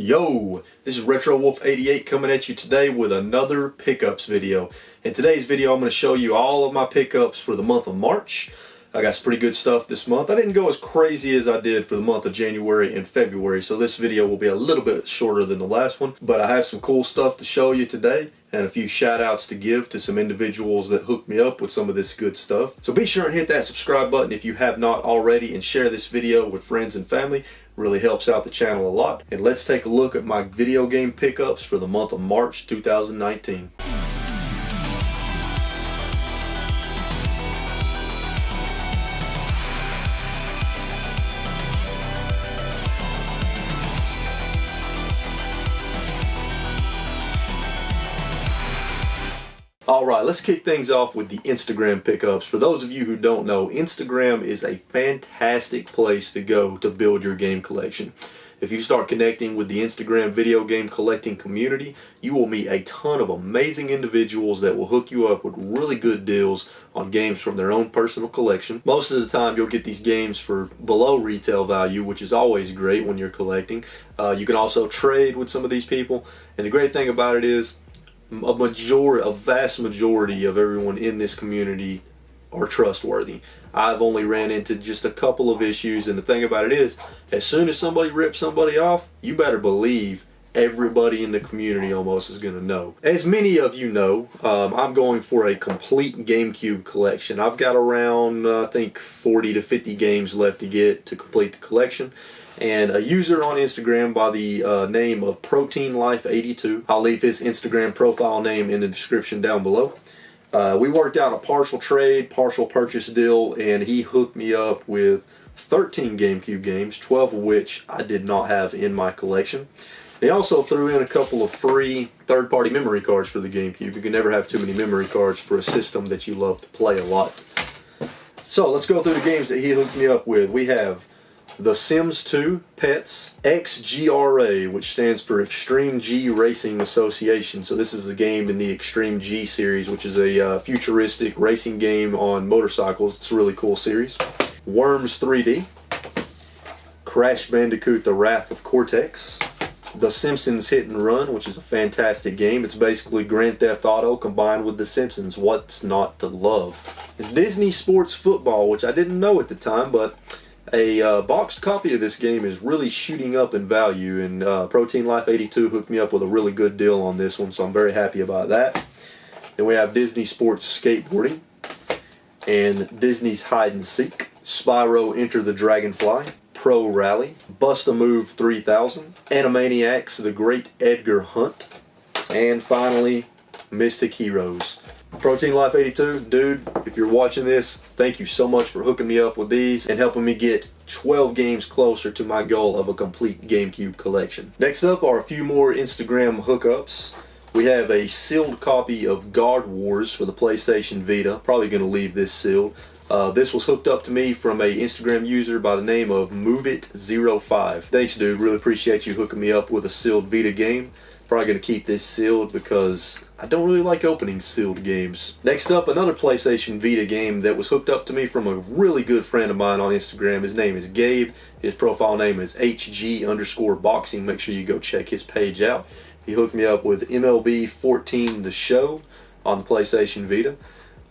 Yo, this is RetroWolf88 coming at you today with another pickups video. In today's video I'm going to show you all of my pickups for the month of March. I got some pretty good stuff this month. I didn't go as crazy as I did for the month of January and February, so this video will be a little bit shorter than the last one. But I have some cool stuff to show you today and a few shout outs to give to some individuals that hooked me up with some of this good stuff. So be sure and hit that subscribe button if you have not already, and share this video with friends and family. Really helps out the channel a lot. And let's take a look at my video game pickups for the month of March 2019. Alright, let's kick things off with the Instagram pickups. For those of you who don't know, Instagram is a fantastic place to go to build your game collection. If you start connecting with the Instagram video game collecting community, you will meet a ton of amazing individuals that will hook you up with really good deals on games from their own personal collection. Most of the time you'll get these games for below retail value, which is always great when you're collecting. You can also trade with some of these people, and the great thing about it is a vast majority of everyone in this community are trustworthy. I've only ran into just a couple of issues, and the thing about it is, as soon as somebody rips somebody off, you better believe everybody in the community almost is going to know. As many of you know, I'm going for a complete GameCube collection. I've got around, I think, 40 to 50 games left to get to complete the collection. And a user on Instagram by the name of ProteinLife82, I'll leave his Instagram profile name in the description down below. We worked out a partial trade, partial purchase deal, and he hooked me up with 13 GameCube games, 12 of which I did not have in my collection. He also threw in a couple of free third-party memory cards for the GameCube. You can never have too many memory cards for a system that you love to play a lot. So let's go through the games that he hooked me up with. We have The Sims 2 Pets XGRA, which stands for Extreme G Racing Association. So this is a game in the Extreme G series, which is a futuristic racing game on motorcycles. It's a really cool series. Worms 3D, Crash Bandicoot The Wrath of Cortex, The Simpsons Hit and Run, which is a fantastic game. It's basically Grand Theft Auto combined with The Simpsons. What's not to love? It's Disney Sports Football, which I didn't know at the time, but a boxed copy of this game is really shooting up in value, and ProteinLife82 hooked me up with a really good deal on this one, so I'm very happy about that. Then we have Disney Sports Skateboarding, and Disney's Hide and Seek, Spyro Enter the Dragonfly, Pro Rally, Bust-A-Move 3000, Animaniacs The Great Edgar Hunt, and finally Mystic Heroes. ProteinLife82, dude, if you're watching this, thank you so much for hooking me up with these and helping me get 12 games closer to my goal of a complete GameCube collection. Next up are a few more Instagram hookups. We have a sealed copy of God Wars for the PlayStation Vita. Probably going to leave this sealed. This was hooked up to me from a Instagram user by the name of MoveIt05. Thanks, dude. Really appreciate you hooking me up with a sealed Vita game. Probably going to keep this sealed because I don't really like opening sealed games. Next up, another PlayStation Vita game that was hooked up to me from a really good friend of mine on Instagram. His name is Gabe. His profile name is HG_boxing. Make sure you go check his page out. He hooked me up with MLB 14 The Show on the PlayStation Vita.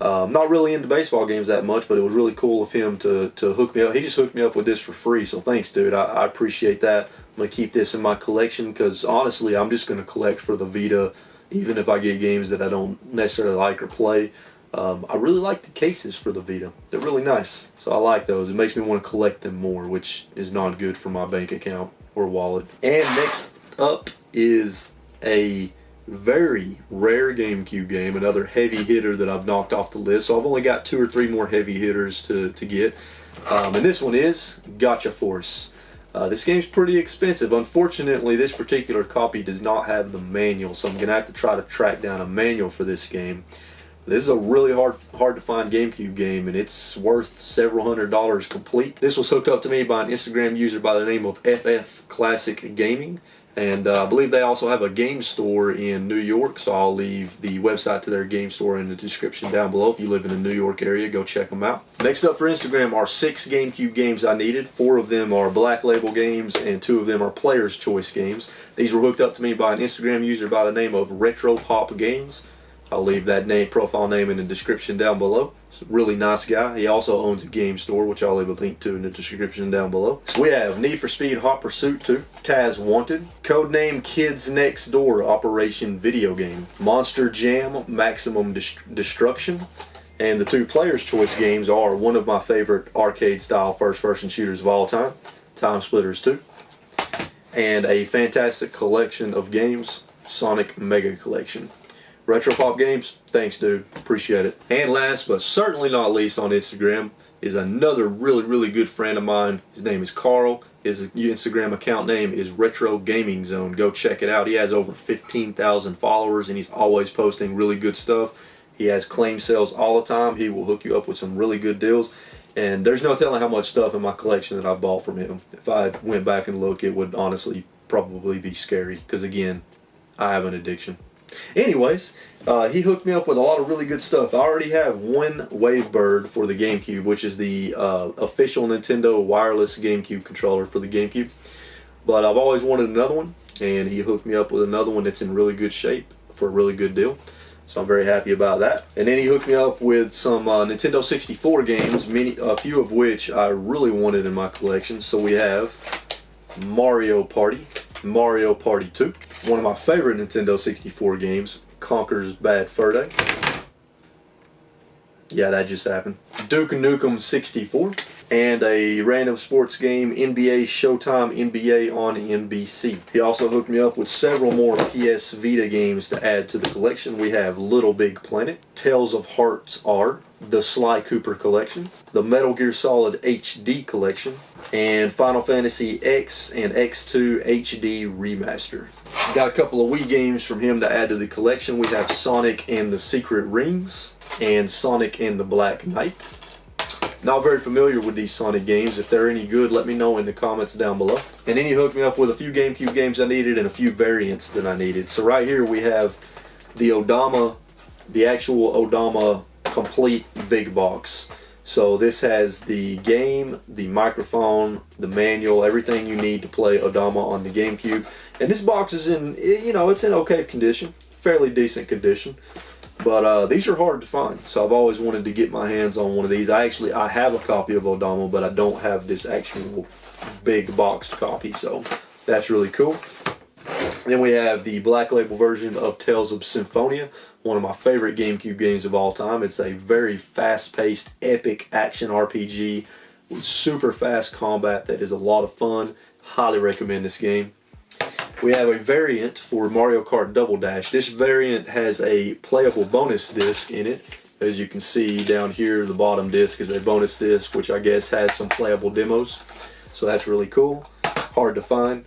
Not really into baseball games that much, but it was really cool of him to hook me up. He just hooked me up with this for free, so thanks, dude. I appreciate that. I'm going to keep this in my collection because, honestly, I'm just going to collect for the Vita, even if I get games that I don't necessarily like or play. I really like the cases for the Vita. They're really nice, so I like those. It makes me want to collect them more, which is not good for my bank account or wallet. And next up is a very rare GameCube game, another heavy hitter that I've knocked off the list. So I've only got 2 or 3 more heavy hitters to get. And this one is Gotcha Force. This game's pretty expensive. Unfortunately, this particular copy does not have the manual, so I'm going to have to try to track down a manual for this game. This is a really hard to find GameCube game, and it's worth several $100s complete. This was hooked up to me by an Instagram user by the name of FF Classic Gaming. And I believe they also have a game store in New York, so I'll leave the website to their game store in the description down below. If you live in the New York area, go check them out. Next up for Instagram are 6 GameCube games I needed. 4 of them are Black Label games, and 2 of them are Player's Choice games. These were hooked up to me by an Instagram user by the name of RetroWolf88 Games. I'll leave that profile name in the description down below. He's a really nice guy. He also owns a game store, which I'll leave a link to in the description down below. So we have Need for Speed Hot Pursuit 2, Taz Wanted, Codename Kids Next Door Operation Video Game, Monster Jam Maximum Destruction, and the 2 Player's Choice games are one of my favorite arcade-style first-person shooters of all time, Time Splitters 2, and a fantastic collection of games, Sonic Mega Collection. RetroPop Games, thanks dude, appreciate it. And last but certainly not least on Instagram is another really good friend of mine. His name is Carl. His Instagram account name is Retro Gaming Zone. Go check it out. He has over 15,000 followers and he's always posting really good stuff. He has claim sales all the time. He will hook you up with some really good deals. And there's no telling how much stuff in my collection that I bought from him. If I went back and looked, it would honestly probably be scary because again, I have an addiction. Anyways, he hooked me up with a lot of really good stuff. I already have one Wavebird for the GameCube, which is the official Nintendo wireless GameCube controller for the GameCube. But I've always wanted another one, and he hooked me up with another one that's in really good shape for a really good deal. So I'm very happy about that. And then he hooked me up with some Nintendo 64 games, a few of which I really wanted in my collection. So we have Mario Party, Mario Party 2, one of my favorite Nintendo 64 games, Conker's Bad Fur Day. Yeah, that just happened. Duke Nukem 64, and a random sports game, NBA Showtime NBA on NBC. He also hooked me up with several more PS Vita games to add to the collection. We have Little Big Planet, Tales of Hearts R, the Sly Cooper Collection, the Metal Gear Solid HD Collection, and Final Fantasy X and X2 HD Remaster. Got a couple of Wii games from him to add to the collection. We have Sonic and the Secret Rings and Sonic and the Black Knight. Not very familiar with these Sonic games. If they're any good, let me know in the comments down below. And then he hooked me up with a few GameCube games I needed and a few variants that I needed. So right here we have the Odama, the actual Odama complete big box. So this has the game, the microphone, the manual, everything you need to play Odama on the GameCube. And this box is in, you know, it's in okay condition, fairly decent condition. But these are hard to find, so I've always wanted to get my hands on one of these. I have a copy of Odama, but I don't have this actual big boxed copy, so that's really cool. Then we have the Black Label version of Tales of Symphonia, one of my favorite GameCube games of all time. It's a very fast-paced, epic action RPG with super fast combat that is a lot of fun. Highly recommend this game. We have a variant for Mario Kart Double Dash. This variant has a playable bonus disc in it. As you can see down here, the bottom disc is a bonus disc, which I guess has some playable demos. So that's really cool. Hard to find.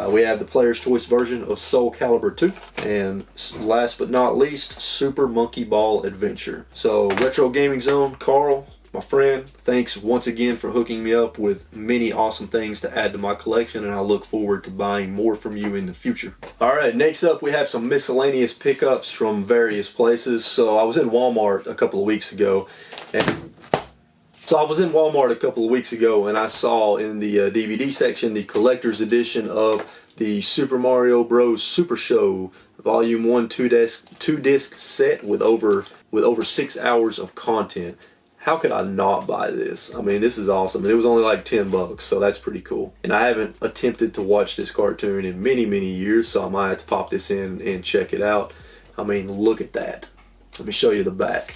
We have the Player's Choice version of Soul Calibur 2. And last but not least, Super Monkey Ball Adventure. So, Retro Gaming Zone, Carl, my friend, thanks once again for hooking me up with many awesome things to add to my collection, and I look forward to buying more from you in the future. Alright, next up we have some miscellaneous pickups from various places. So I was in Walmart a couple of weeks ago, and I saw in the DVD section the collector's edition of the Super Mario Bros. Super Show Volume 1 two-disc set with over 6 hours of content. How could I not buy this? I mean, this is awesome. It was only like $10, so that's pretty cool. And I haven't attempted to watch this cartoon in many years, so I might have to pop this in and check it out. I mean, look at that. Let me show you the back.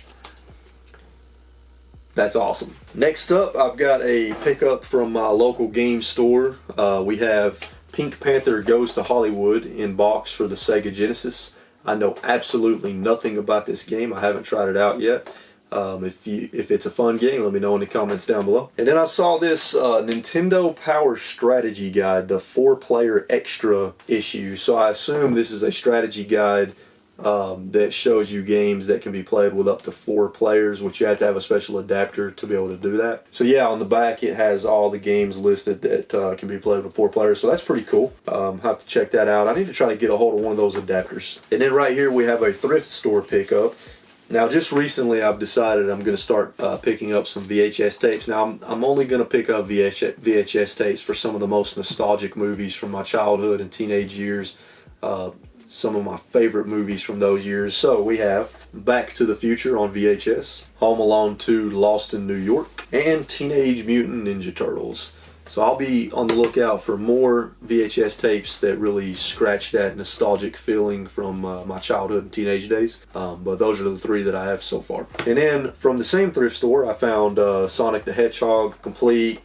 That's awesome. Next up, I've got a pickup from my local game store. We have Pink Panther Goes to Hollywood in box for the Sega Genesis. I know absolutely nothing about this game. I haven't tried it out yet. If it's a fun game, let me know in the comments down below. And then I saw this Nintendo Power Strategy Guide, the 4-player extra issue. So I assume this is a strategy guide that shows you games that can be played with up to 4 players, which you have to have a special adapter to be able to do that. So yeah, on the back it has all the games listed that can be played with 4 players, so that's pretty cool. Have to check that out. I need to try to get a hold of one of those adapters. And then right here we have a thrift store pickup. Now, just recently I've decided I'm going to start picking up some VHS tapes. Now, I'm only going to pick up VHS tapes for some of the most nostalgic movies from my childhood and teenage years. Some of my favorite movies from those years. So we have Back to the Future on VHS, Home Alone 2, Lost in New York, and Teenage Mutant Ninja Turtles. So I'll be on the lookout for more VHS tapes that really scratch that nostalgic feeling from my childhood and teenage days. But those are the 3 that I have so far. And then from the same thrift store, I found Sonic the Hedgehog Complete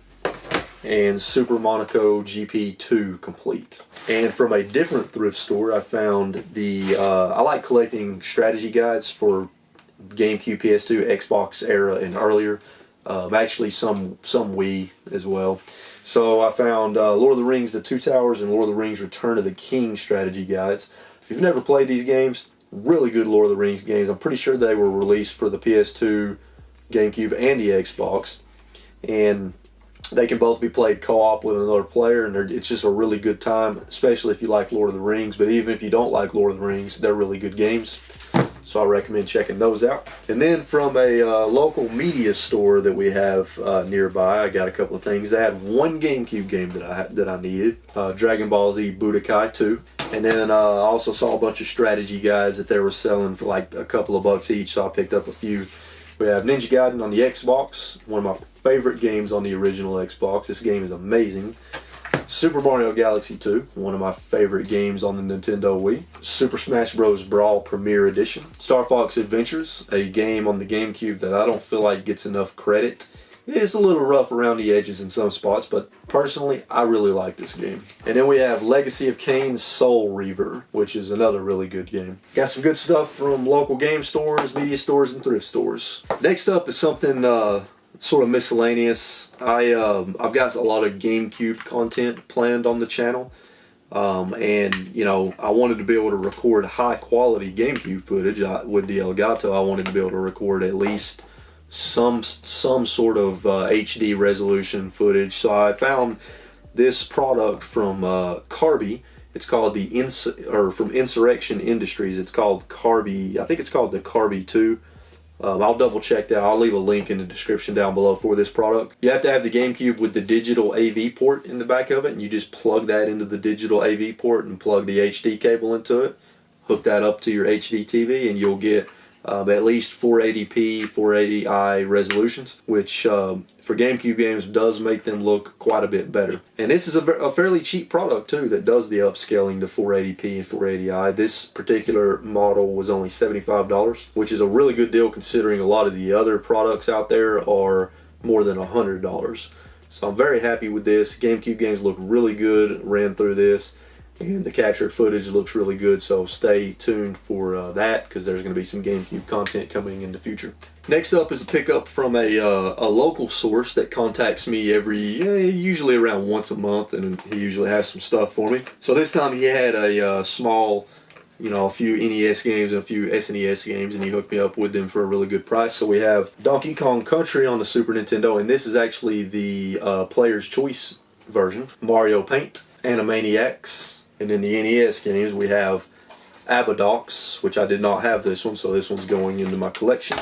and Super Monaco GP2 Complete. And from a different thrift store, I found the, I like collecting strategy guides for GameCube, PS2, Xbox era and earlier. Actually some Wii as well. So I found Lord of the Rings The Two Towers and Lord of the Rings Return of the King strategy guides. If you've never played these games, really good Lord of the Rings games. I'm pretty sure they were released for the PS2, GameCube, and the Xbox. And they can both be played co-op with another player, and it's just a really good time, especially if you like Lord of the Rings. But even if you don't like Lord of the Rings, they're really good games. So I recommend checking those out. And then from a local media store that we have nearby, I got a couple of things. They had one GameCube game that I needed, Dragon Ball Z Budokai 2. And then I also saw a bunch of strategy guides that they were selling for like a couple of bucks each, so I picked up a few. We have Ninja Gaiden on the Xbox, one of my favorite games on the original Xbox. This game is amazing. Super Mario Galaxy 2, one of my favorite games on the Nintendo Wii. Super Smash Bros. Brawl Premier Edition. Star Fox Adventures, a game on the GameCube that I don't feel like gets enough credit. It's a little rough around the edges in some spots, but personally, I really like this game. And then we have Legacy of Kain Soul Reaver, which is another really good game. Got some good stuff from local game stores, media stores, and thrift stores. Next up is something sort of miscellaneous. I've got a lot of GameCube content planned on the channel, and you know, I wanted to be able to record high quality GameCube footage. With the Elgato, I wanted to be able to record at least some sort of HD resolution footage. So I found this product from Carby. It's called from Insurrection Industries. It's called Carby. I think it's called the Carby 2. I'll double check that. I'll leave a link in the description down below for this product. You have to have the GameCube with the digital AV port in the back of it, and you just plug that into the digital AV port and plug the HD cable into it. Hook that up to your HD TV, and you'll get at least 480p, 480i resolutions, which for GameCube games does make them look quite a bit better. And this is a fairly cheap product too that does the upscaling to 480p and 480i. This particular model was only $75, which is a really good deal considering a lot of the other products out there are more than $100. So I'm very happy with this. GameCube games look really good, ran through this. And the captured footage looks really good, so stay tuned for that, because there's going to be some GameCube content coming in the future. Next up is a pickup from a local source that contacts me usually around once a month, and he usually has some stuff for me. So this time he had a small, a few NES games and a few SNES games, and he hooked me up with them for a really good price. So we have Donkey Kong Country on the Super Nintendo, and this is actually the Player's Choice version. Mario Paint, Animaniacs. And in the NES games, we have Abadox, which I did not have this one, so this one's going into my collection.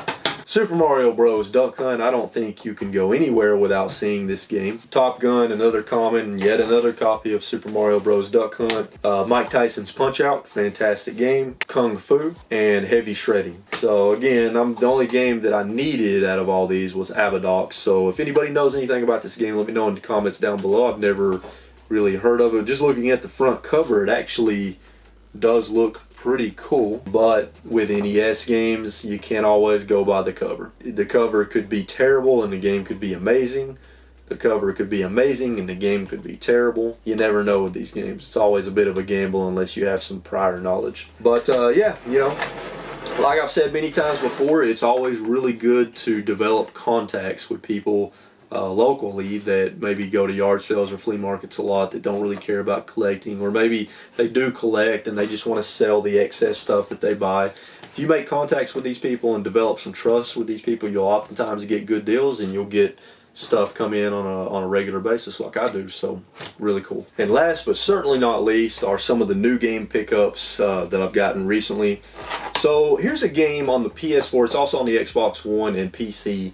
Super Mario Bros. Duck Hunt, I don't think you can go anywhere without seeing this game. Top Gun, another common, yet another copy of Super Mario Bros. Duck Hunt. Mike Tyson's Punch-Out, fantastic game. Kung Fu, and Heavy Shredding. So again, the only game that I needed out of all these was Abadox. So if anybody knows anything about this game, let me know in the comments down below. I've never really heard of it. Just looking at the front cover, it actually does look pretty cool, but with NES games you can't always go by the cover. The cover could be terrible and the game could be amazing. The cover could be amazing and the game could be terrible. You never know with these games. It's always a bit of a gamble unless you have some prior knowledge. But yeah, like I've said many times before, it's always really good to develop contacts with people locally that maybe go to yard sales or flea markets a lot, that don't really care about collecting, or maybe they do collect and they just want to sell the excess stuff that they buy. If you make contacts with these people and develop some trust with these people, you'll oftentimes get good deals and you'll get stuff come in on a regular basis like I do. So really cool. And last but certainly not least are some of the new game pickups that I've gotten recently. So here's a game on the PS4. It's also on the Xbox One and PC.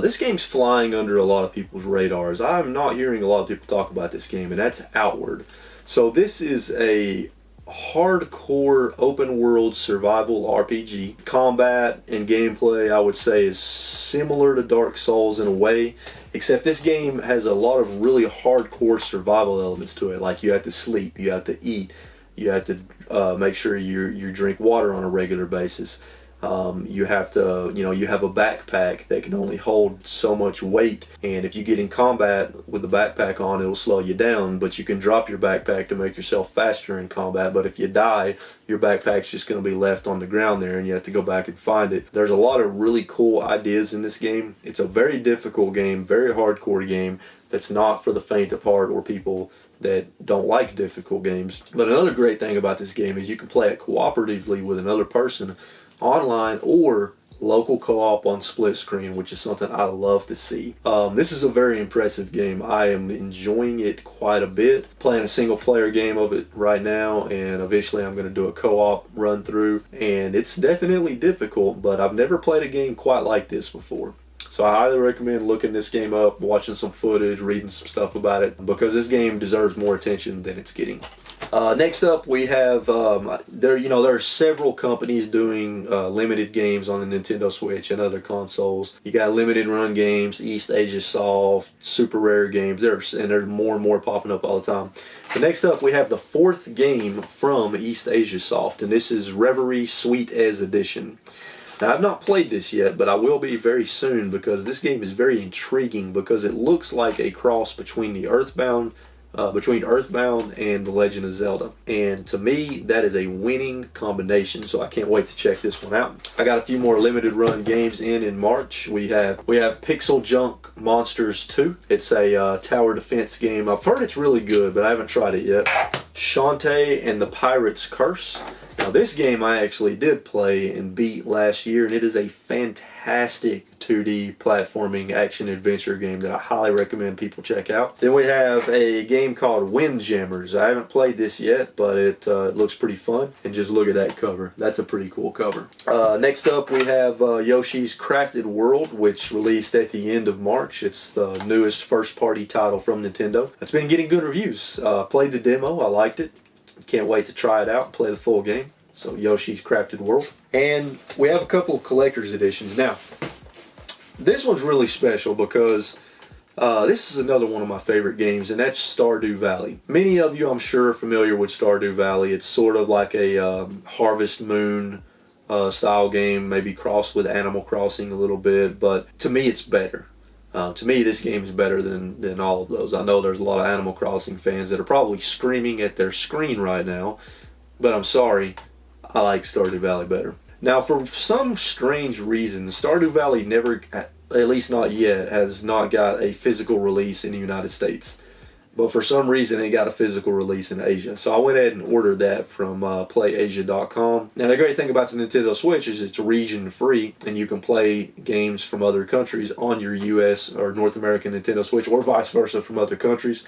This game's flying under a lot of people's radars. I'm not hearing a lot of people talk about this game, and that's Outward. So this is a hardcore open world survival RPG. Combat and gameplay, I would say, is similar to Dark Souls in a way, except this game has a lot of really hardcore survival elements to it. Like you have to sleep, you have to eat, you have to make sure you drink water on a regular basis. You have to, you have a backpack that can only hold so much weight, and if you get in combat with the backpack on, it'll slow you down, but you can drop your backpack to make yourself faster in combat. But if you die, your backpack's just going to be left on the ground there and you have to go back and find it. There's a lot of really cool ideas in this game. It's a very difficult game, very hardcore game that's not for the faint of heart or people that don't like difficult games. But another great thing about this game is you can play it cooperatively with another person online or local co-op on split screen, which is something I love to see. This is a very impressive game. I am enjoying it quite a bit. Playing a single player game of it right now, and eventually I'm going to do a co-op run through, and it's definitely difficult, but I've never played a game quite like this before. So I highly recommend looking this game up, watching some footage, reading some stuff about it, because this game deserves more attention than it's getting. Next up, we have there are several companies doing limited games on the Nintendo Switch and other consoles. You got Limited Run Games, East Asia Soft, Super Rare Games. There's more and more popping up all the time. But next up, we have the fourth game from East Asia Soft, and this is Reverie Sweet Ez Edition. Now, I've not played this yet, but I will be very soon, because this game is very intriguing, because it looks like a cross between the Earthbound and The Legend of Zelda. And to me, that is a winning combination, so I can't wait to check this one out. I got a few more limited run games in March. We have Pixel Junk Monsters 2. It's a tower defense game. I've heard it's really good, but I haven't tried it yet. Shantae and the Pirate's Curse. Now, this game I actually did play and beat last year, and it is a fantastic 2D platforming action-adventure game that I highly recommend people check out. Then we have a game called Windjammers. I haven't played this yet, but it looks pretty fun. And just look at that cover. That's a pretty cool cover. Next up, we have Yoshi's Crafted World, which released at the end of March. It's the newest first-party title from Nintendo. It's been getting good reviews. Played the demo. I liked it. Can't wait to try it out and play the full game. So Yoshi's Crafted World. And we have a couple of collector's editions. Now, this one's really special because this is another one of my favorite games, and that's Stardew Valley. Many of you, I'm sure, are familiar with Stardew Valley. It's sort of like a Harvest Moon style game, maybe crossed with Animal Crossing a little bit, but to me it's better. To me, this game is better than all of those. I know there's a lot of Animal Crossing fans that are probably screaming at their screen right now, but I'm sorry, I like Stardew Valley better. Now, for some strange reason, Stardew Valley never, at least not yet, has not got a physical release in the United States. But for some reason, it got a physical release in Asia. So I went ahead and ordered that from PlayAsia.com. Now, the great thing about the Nintendo Switch is it's region-free, and you can play games from other countries on your US or North American Nintendo Switch, or vice versa from other countries,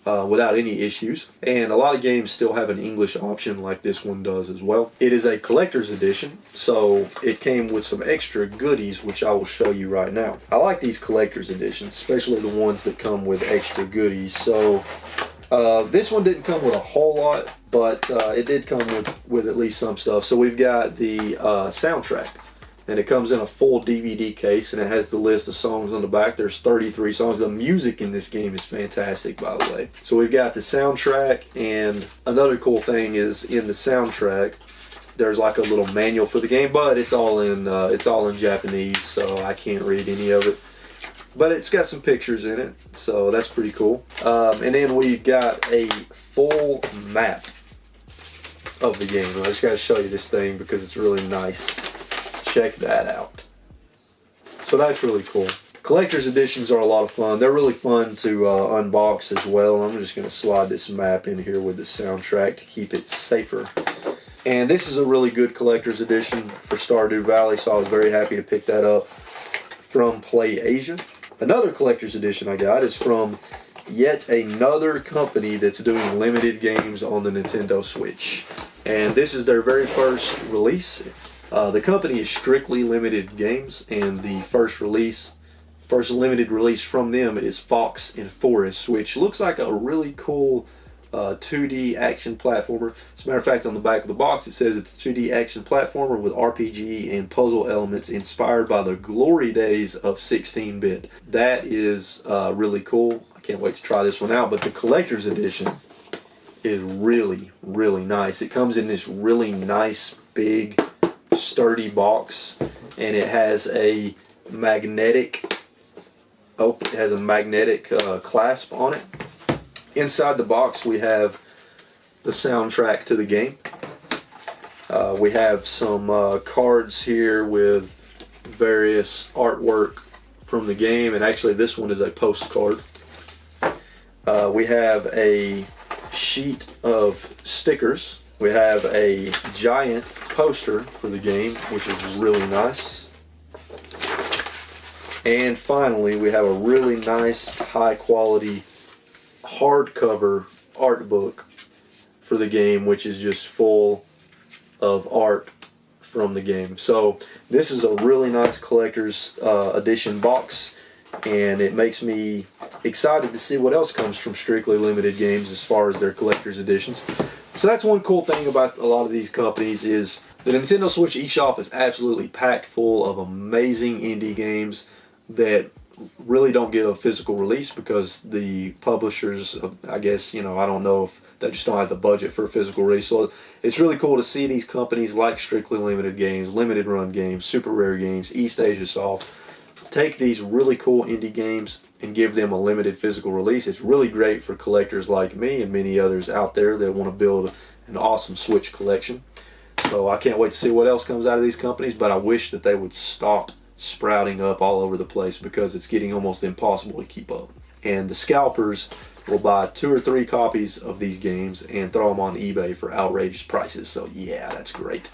without any issues. And a lot of games still have an English option like this one does as well. It is a collector's edition, so it came with some extra goodies, which I will show you right now. I like these collector's editions, especially the ones that come with extra goodies. So this one didn't come with a whole lot, but it did come with at least some stuff. So we've got the soundtrack. And it comes in a full DVD case, and it has the list of songs on the back. There's 33 songs. The music in this game is fantastic, by the way. So we've got the soundtrack, and another cool thing is in the soundtrack, there's like a little manual for the game, but it's all in Japanese, so I can't read any of it. But it's got some pictures in it, so that's pretty cool. And then we've got a full map of the game. I just got to show you this thing because it's really nice. Check that out. So that's really cool. Collector's editions are a lot of fun. They're really fun to unbox as well. I'm just going to slide this map in here with the soundtrack to keep it safer. And this is a really good collector's edition for Stardew Valley, so I was very happy to pick that up from Play Asia. Another collector's edition I got is from yet another company that's doing limited games on the Nintendo Switch. And this is their very first release. The company is Strictly Limited Games, and the first limited release from them is Fox and Forest, which looks like a really cool 2D action platformer. As a matter of fact, on the back of the box it says it's a 2D action platformer with RPG and puzzle elements inspired by the glory days of 16-bit. That is really cool. I can't wait to try this one out. But the collector's edition is really, really nice. It comes in this really nice, big, sturdy box, and it has a magnetic clasp on it. Inside the box we have the soundtrack to the game. We have some cards here with various artwork from the game, and actually this one is a postcard. We have a sheet of stickers. We have a giant poster for the game, which is really nice. And finally, we have a really nice, high quality hardcover art book for the game, which is just full of art from the game. So this is a really nice collector's edition box, and it makes me excited to see what else comes from Strictly Limited Games as far as their collector's editions. So that's one cool thing about a lot of these companies is the Nintendo Switch eShop is absolutely packed full of amazing indie games that really don't get a physical release because the publishers, I guess, I don't know if they just don't have the budget for a physical release. So it's really cool to see these companies like Strictly Limited Games, Limited Run Games, Super Rare Games, East Asia Soft take these really cool indie games and give them a limited physical release. It's really great for collectors like me and many others out there that want to build an awesome Switch collection. So I can't wait to see what else comes out of these companies, but I wish that they would stop sprouting up all over the place because it's getting almost impossible to keep up. And the scalpers will buy 2 or 3 copies of these games and throw them on eBay for outrageous prices. So yeah, that's great.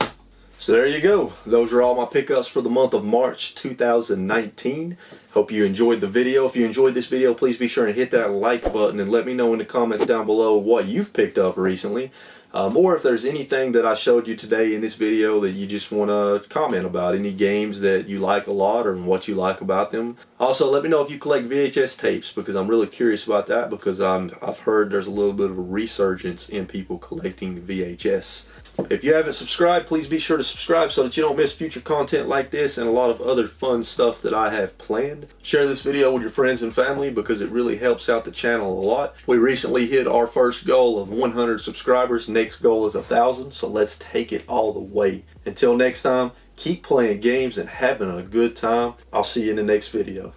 So there you go. Those are all my pickups for the month of March 2019. Hope you enjoyed the video. If you enjoyed this video, please be sure to hit that like button and let me know in the comments down below what you've picked up recently. Or if there's anything that I showed you today in this video that you just want to comment about, any games that you like a lot or what you like about them. Also, let me know if you collect VHS tapes, because I'm really curious about that, because I've heard there's a little bit of a resurgence in people collecting VHS. If you haven't subscribed, please be sure to subscribe so that you don't miss future content like this and a lot of other fun stuff that I have planned. Share this video with your friends and family because it really helps out the channel a lot. We recently hit our first goal of 100 subscribers. Next goal is 1,000, so let's take it all the way. Until next time, keep playing games and having a good time. I'll see you in the next video.